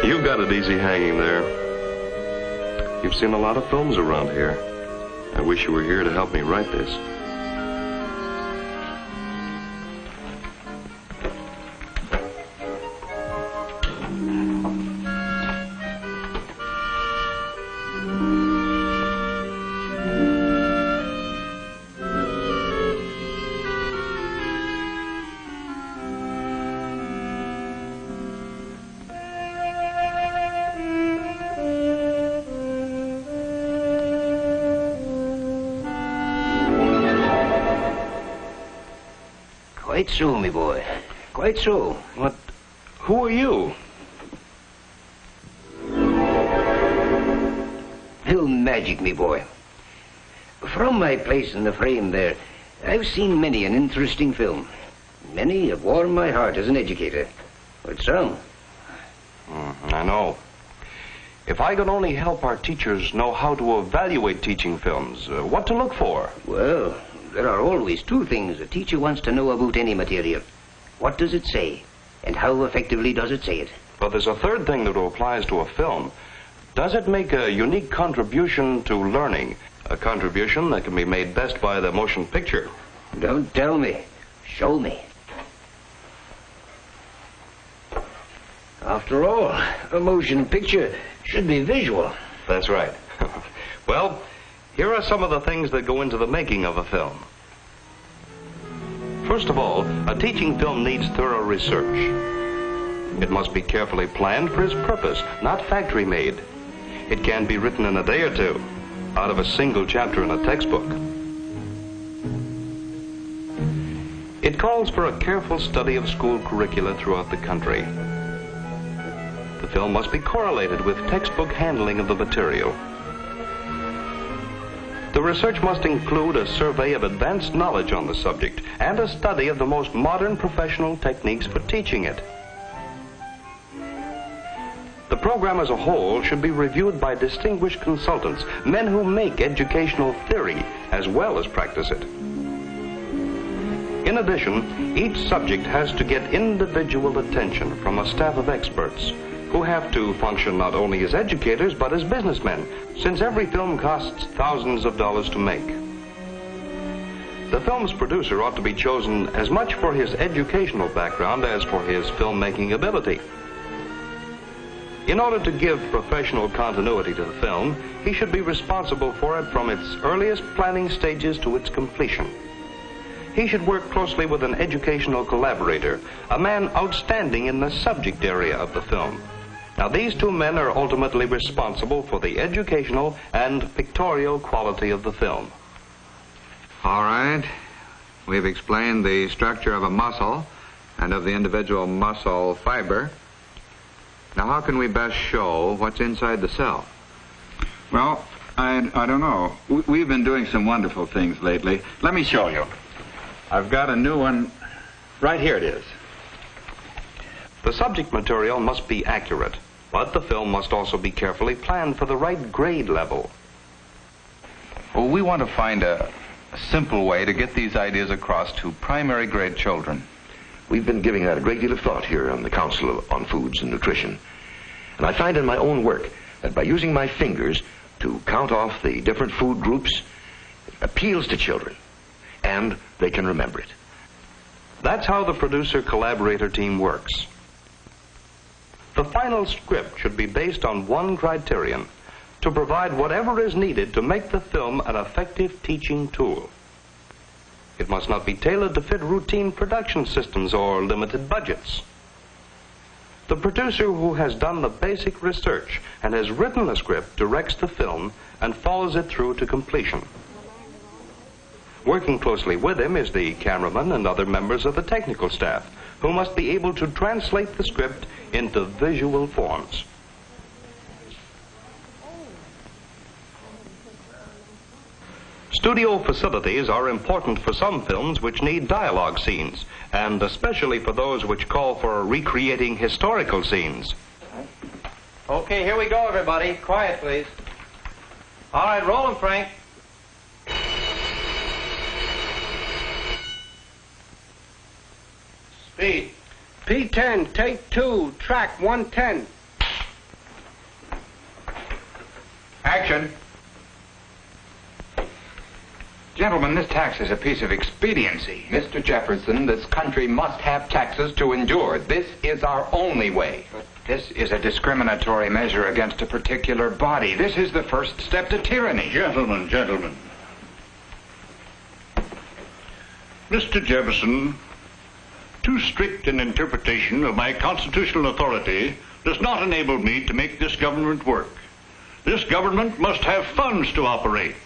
You've got it easy hanging there. You've seen a lot of films around here. I wish you were here to help me write this. Quite so, me boy. Quite so. What? Who are you? Film magic, me boy. From my place in the frame there, I've seen many an interesting film. Many have warmed my heart as an educator. But some... I know. If I could only help our teachers know how to evaluate teaching films, what to look for. Well, there are always two things a teacher wants to know about any material. What does it say? And how effectively does it say it? But there's a third thing that applies to a film. Does it make a unique contribution to learning? A contribution that can be made best by the motion picture. Don't tell me. Show me. After all, a motion picture should be visual. That's right. Well, here are some of the things that go into the making of a film. First of all, a teaching film needs thorough research. It must be carefully planned for its purpose, not factory-made. It can be written in a day or two, out of a single chapter in a textbook. It calls for a careful study of school curricula throughout the country. The film must be correlated with textbook handling of the material. The research must include a survey of advanced knowledge on the subject and a study of the most modern professional techniques for teaching it. The program as a whole should be reviewed by distinguished consultants, men who make educational theory as well as practice it. In addition, each subject has to get individual attention from a staff of experts who have to function not only as educators but as businessmen, since every film costs thousands of dollars to make. The film's producer ought to be chosen as much for his educational background as for his filmmaking ability. In order to give professional continuity to the film, he should be responsible for it from its earliest planning stages to its completion. He should work closely with an educational collaborator, a man outstanding in the subject area of the film. Now, these two men are ultimately responsible for the educational and pictorial quality of the film. All right. We've explained the structure of a muscle and of the individual muscle fiber. Now, how can we best show what's inside the cell? Well, I don't know. We've been doing some wonderful things lately. Let me show you. I've got a new one. Right here it is. The subject material must be accurate, but the film must also be carefully planned for the right grade level. Well, we want to find a simple way to get these ideas across to primary grade children. We've been giving that a great deal of thought here on the Council on Foods and Nutrition. And I find in my own work that by using my fingers to count off the different food groups appeals to children, and they can remember it. That's how the producer-collaborator team works. The final script should be based on one criterion: to provide whatever is needed to make the film an effective teaching tool. It must not be tailored to fit routine production systems or limited budgets. The producer who has done the basic research and has written the script directs the film and follows it through to completion. Working closely with him is the cameraman and other members of the technical staff, who must be able to translate the script into visual forms. Studio facilities are important for some films which need dialogue scenes, and especially for those which call for recreating historical scenes. Okay, here we go, everybody. Quiet, please. All right, roll 'em, Frank. Speed. P10, take 2, track 110. Action. Gentlemen, this tax is a piece of expediency. Mr. Jefferson, this country must have taxes to endure. This is our only way. But this is a discriminatory measure against a particular body. This is the first step to tyranny. Gentlemen. Mr. Jefferson, too strict an interpretation of my constitutional authority does not enable me to make this government work. This government must have funds to operate.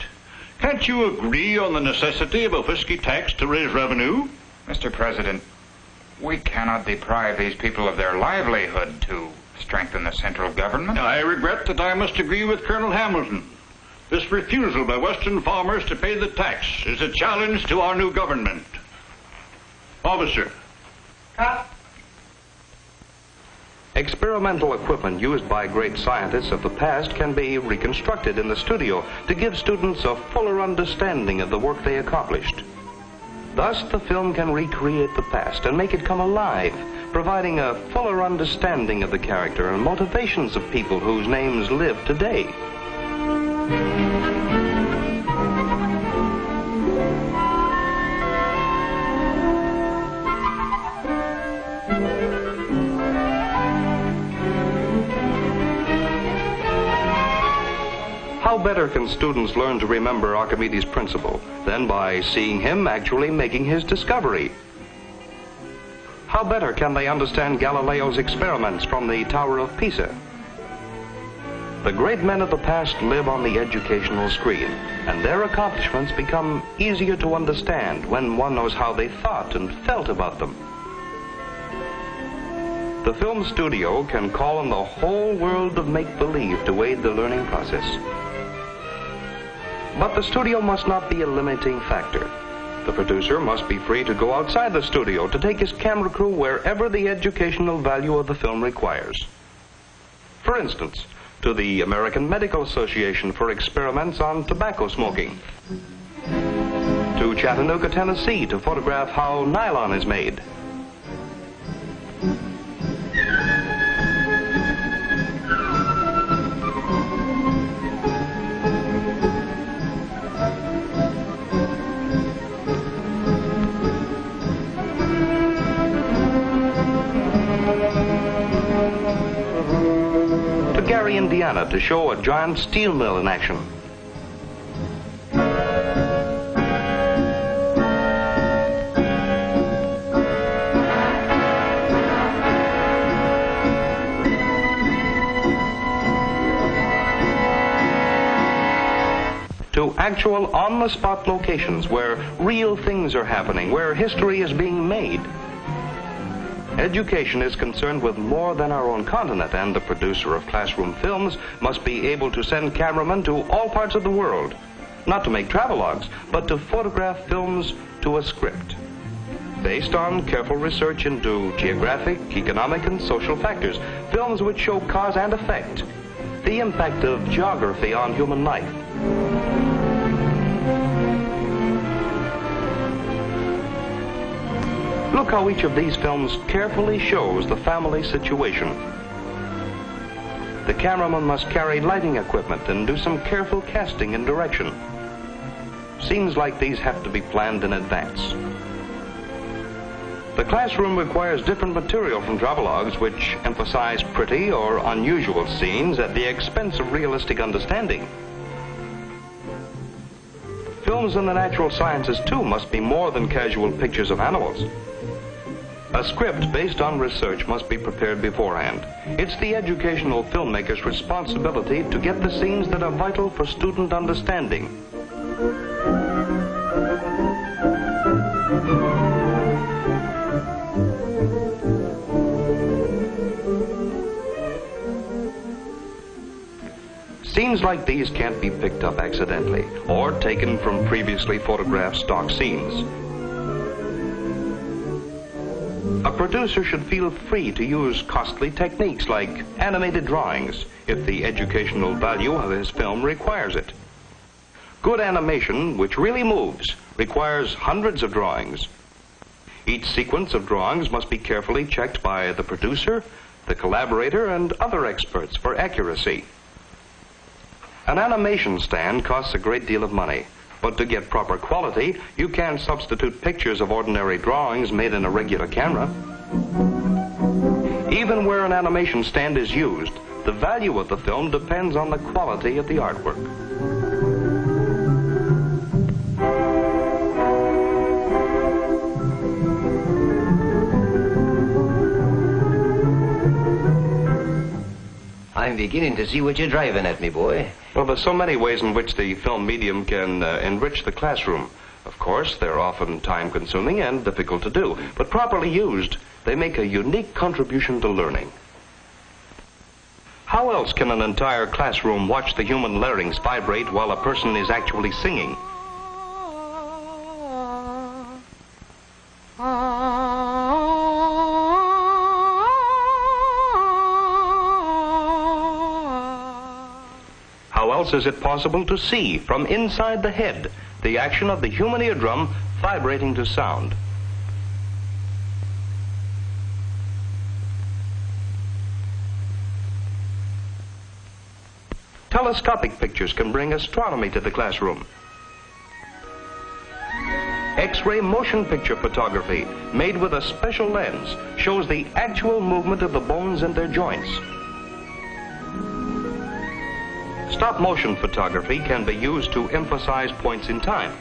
Can't you agree on the necessity of a whiskey tax to raise revenue? Mr. President, we cannot deprive these people of their livelihood to strengthen the central government. I regret that I must agree with Colonel Hamilton. This refusal by Western farmers to pay the tax is a challenge to our new government. Officer. Cut. Experimental equipment used by great scientists of the past can be reconstructed in the studio to give students a fuller understanding of the work they accomplished. Thus, the film can recreate the past and make it come alive, providing a fuller understanding of the character and motivations of people whose names live today. How better can students learn to remember Archimedes' principle than by seeing him actually making his discovery? How better can they understand Galileo's experiments from the Tower of Pisa? The great men of the past live on the educational screen, and their accomplishments become easier to understand when one knows how they thought and felt about them. The film studio can call on the whole world of make-believe to aid the learning process. But the studio must not be a limiting factor. The producer must be free to go outside the studio to take his camera crew wherever the educational value of the film requires. For instance, to the American Medical Association for experiments on tobacco smoking. To Chattanooga, Tennessee to photograph how nylon is made. Gary, Indiana to show a giant steel mill in action. To actual on-the-spot locations where real things are happening, where history is being made. Education is concerned with more than our own continent, and the producer of classroom films must be able to send cameramen to all parts of the world, not to make travelogues, but to photograph films to a script, based on careful research into geographic, economic, and social factors, films which show cause and effect, the impact of geography on human life. Look how each of these films carefully shows the family situation. The cameraman must carry lighting equipment and do some careful casting and direction. Scenes like these have to be planned in advance. The classroom requires different material from travelogues which emphasize pretty or unusual scenes at the expense of realistic understanding. Films in the natural sciences, too, must be more than casual pictures of animals. A script based on research must be prepared beforehand. It's the educational filmmaker's responsibility to get the scenes that are vital for student understanding. Scenes like these can't be picked up accidentally or taken from previously photographed stock scenes. A producer should feel free to use costly techniques like animated drawings if the educational value of his film requires it. Good animation, which really moves, requires hundreds of drawings. Each sequence of drawings must be carefully checked by the producer, the collaborator, and other experts for accuracy. An animation stand costs a great deal of money, but to get proper quality, you can't substitute pictures of ordinary drawings made in a regular camera. Even where an animation stand is used, the value of the film depends on the quality of the artwork. I'm beginning to see what you're driving at me, boy. Well, there's so many ways in which the film medium can enrich the classroom. Of course, they're often time-consuming and difficult to do, but properly used, they make a unique contribution to learning. How else can an entire classroom watch the human larynx vibrate while a person is actually singing? How else is it possible to see from inside the head the action of the human eardrum vibrating to sound? Telescopic pictures can bring astronomy to the classroom. X-ray motion picture photography, made with a special lens, shows the actual movement of the bones and their joints. Stop motion photography can be used to emphasize points in time.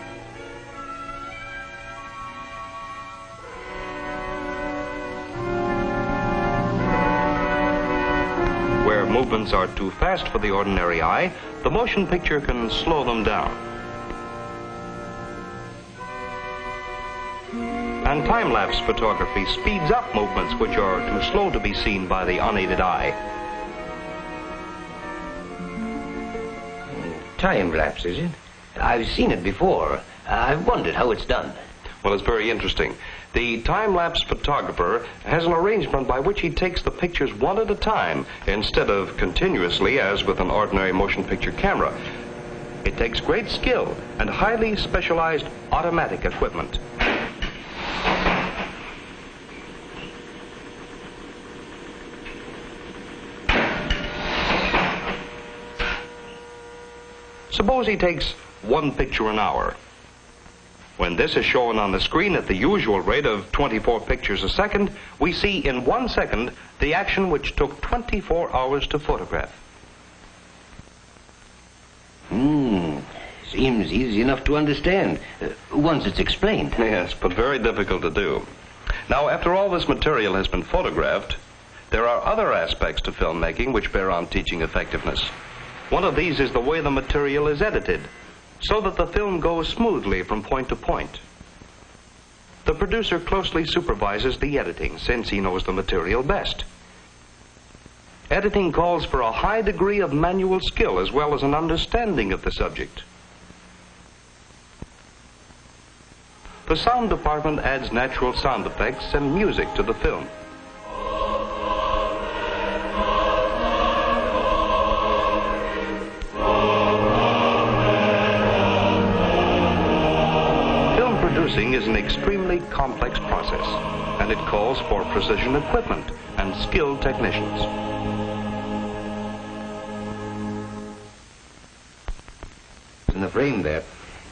Where movements are too fast for the ordinary eye, the motion picture can slow them down. And time-lapse photography speeds up movements which are too slow to be seen by the unaided eye. Time-lapse, is it? I've seen it before. I've wondered how it's done. Well, it's very interesting. The time-lapse photographer has an arrangement by which he takes the pictures one at a time instead of continuously as with an ordinary motion picture camera. It takes great skill and highly specialized automatic equipment. Suppose he takes one picture an hour. When this is shown on the screen at the usual rate of 24 pictures a second, we see in 1 second the action which took 24 hours to photograph. Seems easy enough to understand, once it's explained. Yes, but very difficult to do. Now, after all this material has been photographed, there are other aspects to filmmaking which bear on teaching effectiveness. One of these is the way the material is edited, so that the film goes smoothly from point to point. The producer closely supervises the editing, since he knows the material best. Editing calls for a high degree of manual skill as well as an understanding of the subject. The sound department adds natural sound effects and music to the film. Is an extremely complex process, and it calls for precision equipment and skilled technicians. in the frame there.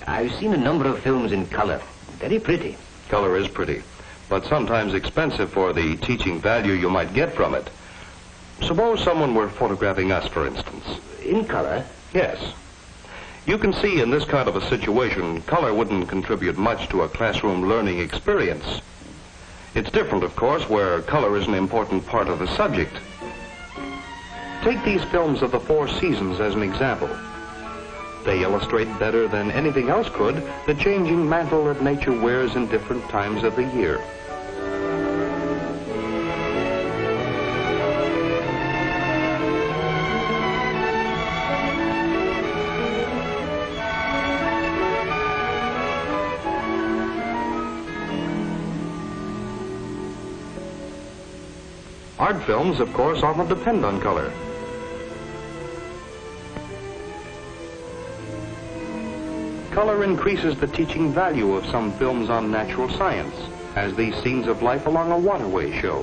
I've seen a number of films in color. Very pretty. Color is pretty, but sometimes expensive for the teaching value you might get from it. Suppose someone were photographing us, for instance. In color? Yes. You can see in this kind of a situation, color wouldn't contribute much to a classroom learning experience. It's different, of course, where color is an important part of the subject. Take these films of the Four Seasons as an example. They illustrate better than anything else could the changing mantle that nature wears in different times of the year. Art films, of course, often depend on color. Color increases the teaching value of some films on natural science, as these scenes of life along a waterway show.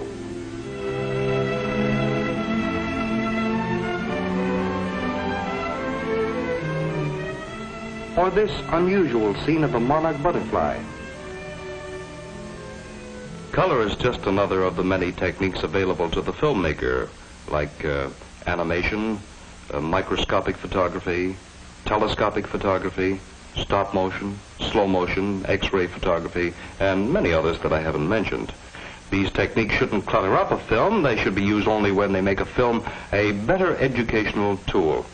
Or this unusual scene of a monarch butterfly. Color is just another of the many techniques available to the filmmaker, like animation, microscopic photography, telescopic photography, stop motion, slow motion, X-ray photography, and many others that I haven't mentioned. These techniques shouldn't clutter up a film. They should be used only when they make a film a better educational tool.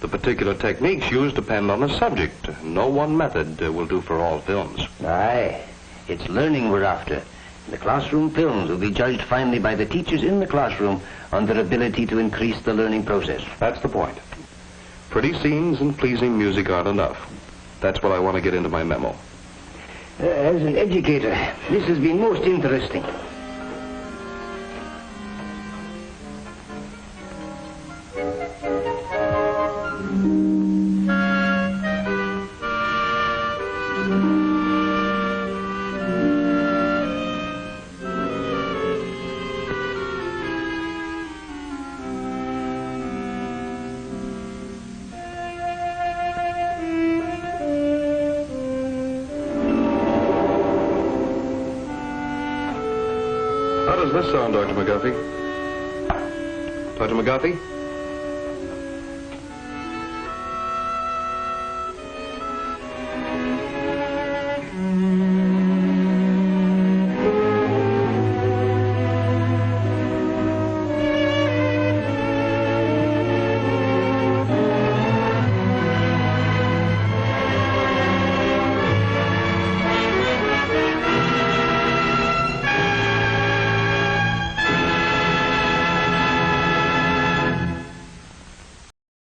The particular techniques used depend on the subject. No one method will do for all films. Aye, it's learning we're after. The classroom films will be judged finally by the teachers in the classroom on their ability to increase the learning process. That's the point. Pretty scenes and pleasing music aren't enough. That's what I want to get into my memo. As an educator, this has been most interesting. How does this sound, Dr. McGuffey? Dr. McGuffey?